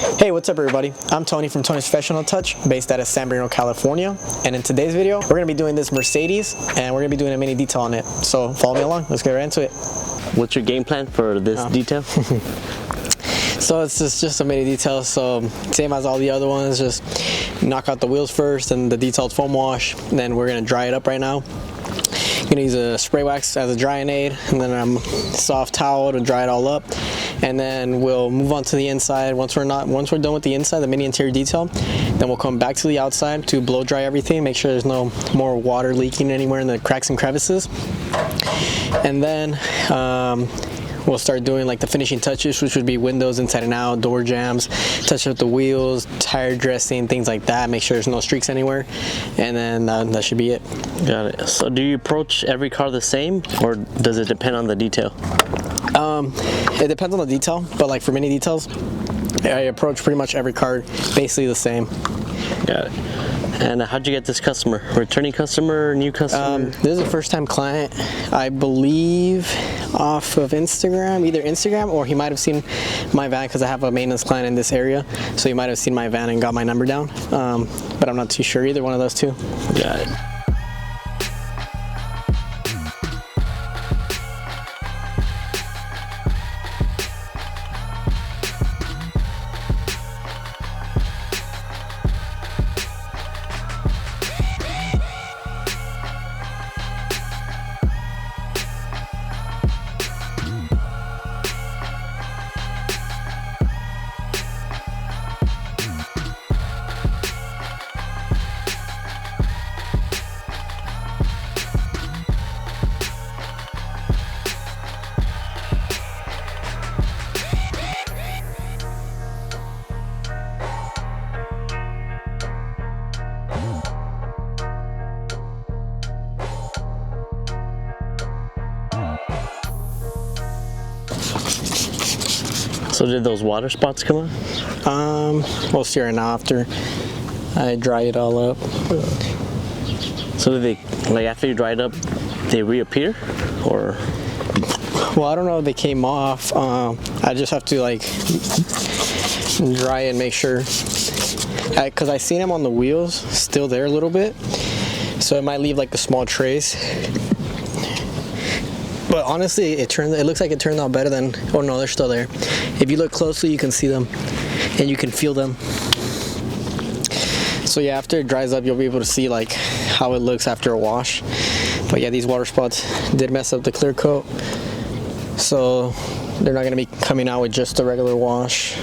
Hey, what's up everybody? I'm Tony from Tony's Professional Touch, based out of San Bernardino, California. And in today's video, we're going to be doing this Mercedes, and we're going to be doing a mini detail on it. So follow me along, let's get right into it. What's your game plan for this detail? So it's just a mini detail, so same as all the other ones, just knock out the wheels first and the detailed foam wash. Then we're going to dry it up right now. I'm going to use a spray wax as a drying aid, and then a soft towel to dry it all up. And then we'll move on to the inside. Once we're done with the inside, the mini interior detail, then we'll come back to the outside to blow dry everything, make sure there's no more water leaking anywhere in the cracks and crevices. And then we'll start doing like the finishing touches, which would be windows inside and out, door jambs, touch up the wheels, tire dressing, things like that, make sure there's no streaks anywhere, and then that should be it. Got it. So do you approach every car the same, or does it depend on the detail? It depends on the detail, but like for mini details, I approach pretty much every car basically the same. Got it. And how'd you get this customer? Returning customer, new customer? This is a first-time client, I believe, off of Instagram, either Instagram or he might have seen my van because I have a maintenance client in this area, so he might have seen my van and got my number down, but I'm not too sure, either one of those two. Got it. So did those water spots come out? We'll see right now after I dry it all up. So did they, like after you dry it up, they reappear, or? Well, I don't know if they came off. I just have to like dry it and make sure, because I seen them on the wheels still there a little bit, so it might leave like a small trace. But honestly, it looks like it turned out better than, oh no, they're still there. If you look closely, you can see them and you can feel them. So yeah, after it dries up, you'll be able to see like how it looks after a wash. But yeah, these water spots did mess up the clear coat, so they're not gonna be coming out with just a regular wash.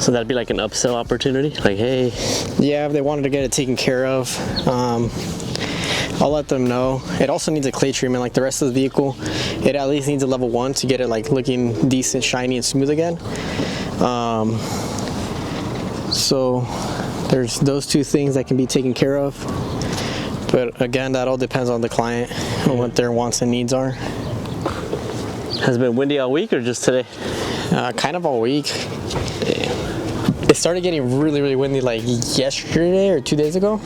So that'd be like an upsell opportunity, like hey. Yeah, if they wanted to get it taken care of, I'll let them know. It also needs a clay treatment like the rest of the vehicle. It at least needs a level 1 to get it like looking decent, shiny, and smooth again. So there's those two things that can be taken care of. But again, that all depends on the client and what their wants and needs are. Has it been windy all week or just today? Kind of all week. It started getting really, really windy like yesterday or 2 days ago.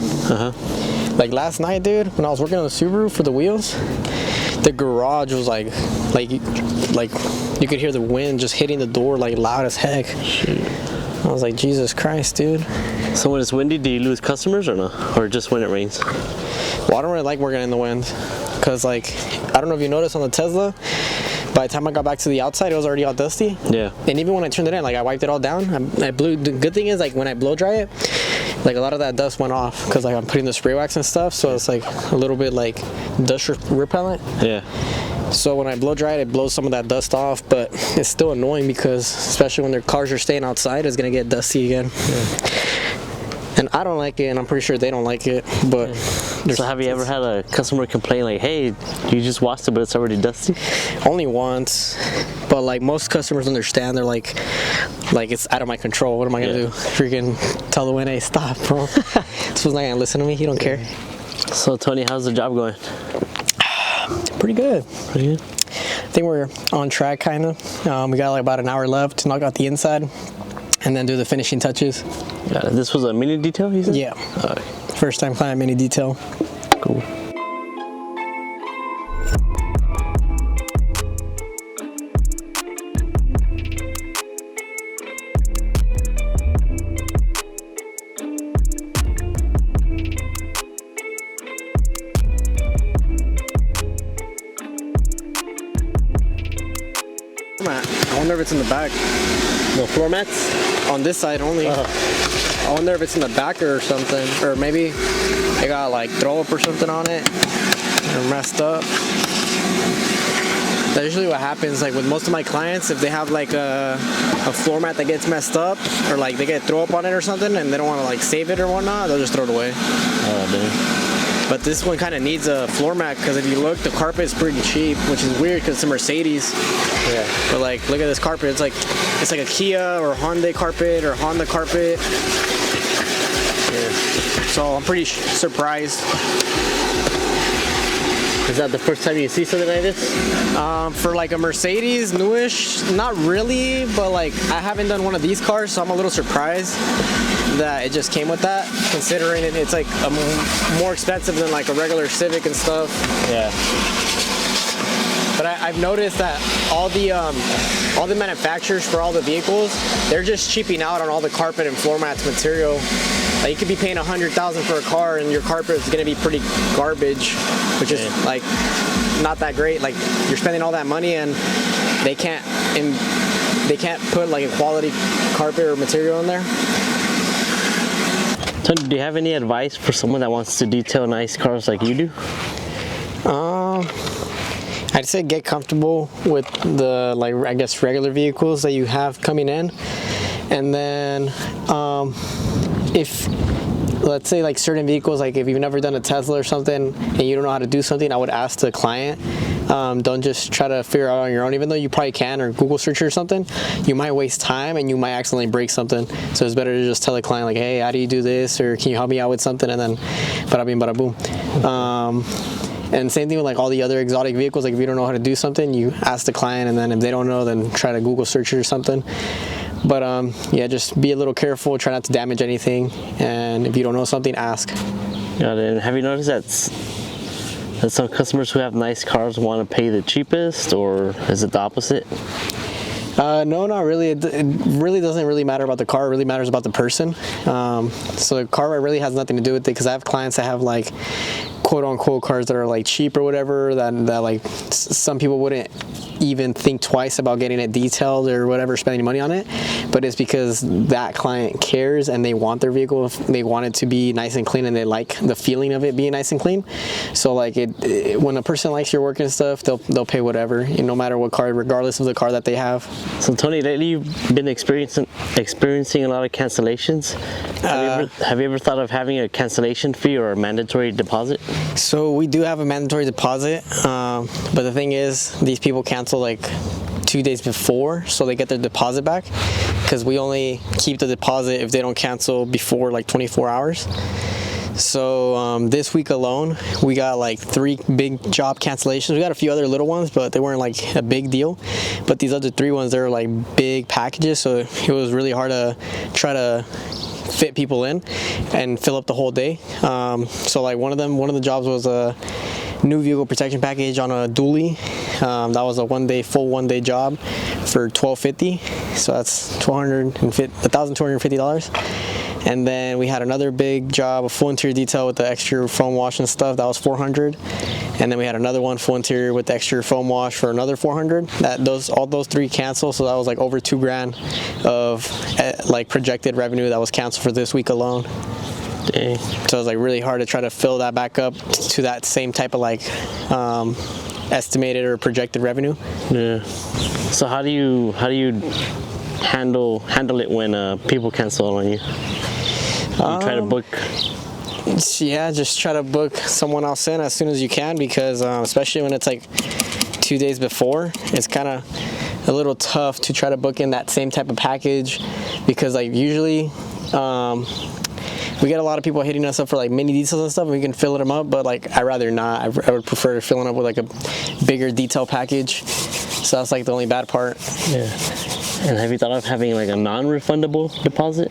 Like last night, dude, when I was working on the Subaru for the wheels, the garage was like you could hear the wind just hitting the door like loud as heck. I was like, Jesus Christ, dude. So when it's windy, do you lose customers or no? Or just when it rains? Well, I don't really like working in the wind, because like, I don't know if you noticed on the Tesla, by the time I got back to the outside, it was already all dusty. Yeah. And even when I turned it in, like I wiped it all down. I blew. The good thing is like when I blow dry it, like a lot of that dust went off because like I'm putting the spray wax and stuff, so it's like a little bit like dust repellent. Yeah. So when I blow dry it, it blows some of that dust off, but it's still annoying because especially when their cars are staying outside, it's gonna get dusty again. Yeah. And I don't like it, and I'm pretty sure they don't like it, but... So have you ever had a customer complain like, hey, you just washed it, but it's already dusty? Only once, but like most customers understand, they're like it's out of my control, what am I gonna do? Freaking tell the wind, hey, stop, bro. This one's not gonna listen to me, he don't care. So Tony, how's the job going? Pretty good. Pretty good? I think we're on track, kind of. We got like about an hour left to knock out the inside and then do the finishing touches. Got it. This was a mini detail, you said? Yeah. First time client mini detail. Cool. wonder if it's in the back. No floor mats? On this side only. I wonder if it's in the back or something. Or maybe they got like throw up or something on it. They're messed up. That's usually what happens, like with most of my clients, if they have like a floor mat that gets messed up, or like they get throw up on it or something and they don't want to like save it or whatnot, they'll just throw it away. Oh, dude. But this one kind of needs a floor mat, because if you look, the carpet is pretty cheap, which is weird because it's a Mercedes. Yeah. But like, look at this carpet. It's like a Kia or Hyundai carpet or Honda carpet. Yeah. So I'm pretty surprised. Is that the first time you see something like this? For like a Mercedes, newish, not really, but like I haven't done one of these cars, so I'm a little surprised that it just came with that, considering it's like more expensive than like a regular Civic and stuff. Yeah. But I've noticed that all the manufacturers for all the vehicles, they're just cheaping out on all the carpet and floor mats material. Like you could be paying $100,000 for a car and your carpet is gonna be pretty garbage, which is like not that great. Like you're spending all that money and they can't put like a quality carpet or material in there. Tony, do you have any advice for someone that wants to detail nice cars like you do? I'd say get comfortable with the, like, I guess regular vehicles that you have coming in, and then if, let's say like certain vehicles, like if you've never done a Tesla or something and you don't know how to do something, I would ask the client. Don't just try to figure out on your own, even though you probably can, or Google search or something. You might waste time and you might accidentally break something. So it's better to just tell the client like, hey, how do you do this, or can you help me out with something, and then bada bing bada boom. And same thing with like all the other exotic vehicles. Like if you don't know how to do something, you ask the client, and then if they don't know, then try to Google search it or something. But yeah, just be a little careful, try not to damage anything, and if you don't know something, ask. Got it. And have you noticed that some customers who have nice cars want to pay the cheapest, or is it the opposite? No, not really. It really doesn't really matter about the car. It really matters about the person. So the car really has nothing to do with it, because I have clients that have like quote unquote cars that are like cheap or whatever, that like some people wouldn't even think twice about getting it detailed or whatever, spending money on it. But it's because that client cares and they want their vehicle, they want it to be nice and clean, and they like the feeling of it being nice and clean. So like when a person likes your work and stuff, they'll pay whatever, no matter what car, regardless of the car that they have. So Tony, lately you've been experiencing a lot of cancellations. Have you ever thought of having a cancellation fee or a mandatory deposit? So we do have a mandatory deposit, but the thing is, these people cancel like 2 days before, so they get their deposit back, because we only keep the deposit if they don't cancel before like 24 hours. So this week alone, we got like 3 big job cancellations. We got a few other little ones, but they weren't like a big deal. But these other 3 ones, they were like big packages, so it was really hard to try to fit people in and fill up the whole day. So like one of the jobs was a new vehicle protection package on a dually. That was a full one day job for $1,250. So that's $1,250. And then we had another big job, a full interior detail with the extra foam wash and stuff. That was $400. And then we had another one, full interior with the extra foam wash, for another $400. All those 3 canceled, so that was like over $2,000 of like projected revenue that was canceled for this week alone. Dang. So it was like really hard to try to fill that back up to that same type of like estimated or projected revenue. Yeah. So how do you handle it when people cancel on you? You try to book. Yeah, just try to book someone else in as soon as you can, because especially when it's like 2 days before, it's kind of a little tough to try to book in that same type of package, because like usually we get a lot of people hitting us up for like mini details and stuff, and we can fill them up, but like I'd rather not. I would prefer filling up with like a bigger detail package. So that's like the only bad part. Yeah. And have you thought of having like a non-refundable deposit?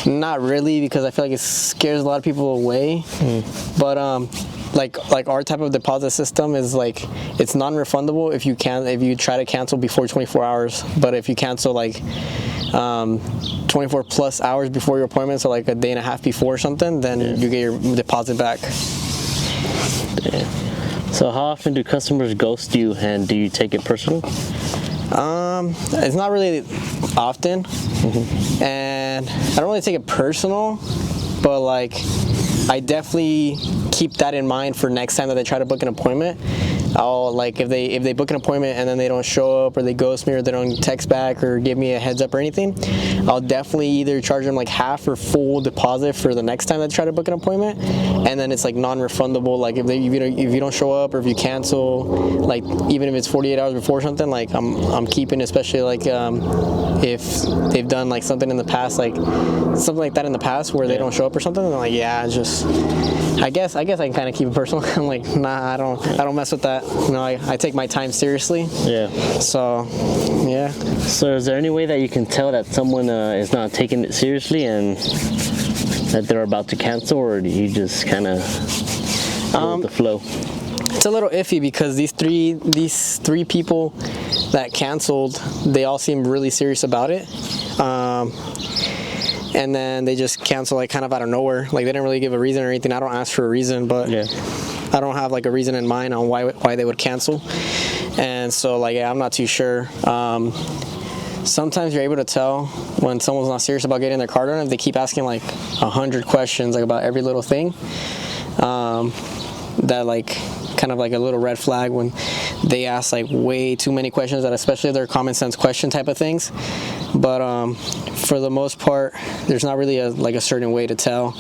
Not really, because I feel like it scares a lot of people away. But like our type of deposit system is like, it's non-refundable if you try to cancel before 24 hours. But if you cancel like 24 plus hours before your appointment, so like a day and a half before or something, then you get your deposit back. Yeah. So how often do customers ghost you, and do you take it personal? It's not really often, and I don't really take it personal, but like I definitely keep that in mind for next time that they try to book an appointment. I'll like if they book an appointment and then they don't show up or they ghost me or they don't text back or give me a heads up or anything, I'll definitely either charge them like half or full deposit for the next time they try to book an appointment, and then it's like non-refundable. Like if you don't show up or if you cancel, like even if it's 48 hours before something, like I'm keeping, especially like if they've done like something in the past, like something like that in the past where they don't show up or something, then like yeah, just I guess I can kind of keep it personal. I'm like, nah, I don't mess with that. You know, I take my time seriously. Yeah. So, yeah. So is there any way that you can tell that someone is not taking it seriously and that they're about to cancel, or do you just kind of go with the flow? It's a little iffy because these three people that canceled, they all seem really serious about it. And then they just cancel like kind of out of nowhere. Like they didn't really give a reason or anything. I don't ask for a reason, but yeah. I don't have like a reason in mind on why they would cancel. And so like, yeah, I'm not too sure. Sometimes you're able to tell when someone's not serious about getting their card done if they keep asking like 100 questions like about every little thing. That like kind of like a little red flag when they ask like way too many questions, that especially their common sense question type of things. But for the most part, there's not really a certain way to tell.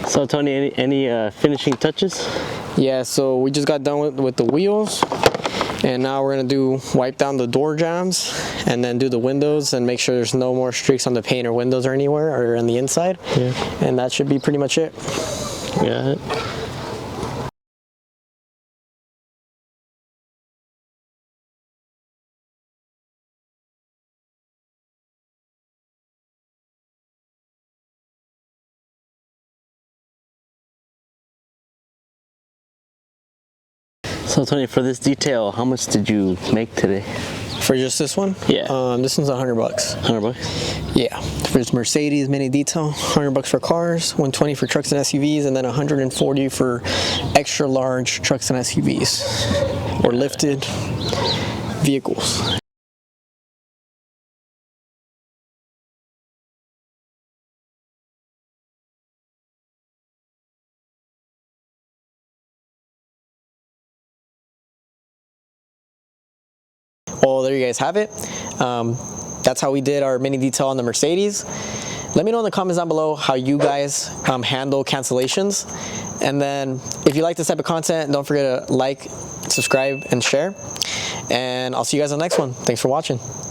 So Tony, any finishing touches? Yeah, so we just got done with the wheels, and now we're gonna wipe down the door jambs and then do the windows and make sure there's no more streaks on the paint or windows or anywhere or on the inside. Yeah. And that should be pretty much it. Yeah. So Tony, for this detail, how much did you make today? For just this one? Yeah. This one's $100. $100? Yeah. For this Mercedes mini detail, $100 for cars, $120 for trucks and SUVs, and then $140 for extra large trucks and SUVs or lifted vehicles. Well, there you guys have it. That's how we did our mini detail on the Mercedes. Let me know in the comments down below how you guys handle cancellations. And then if you like this type of content, don't forget to like, subscribe, and share. And I'll see you guys on the next one. Thanks for watching.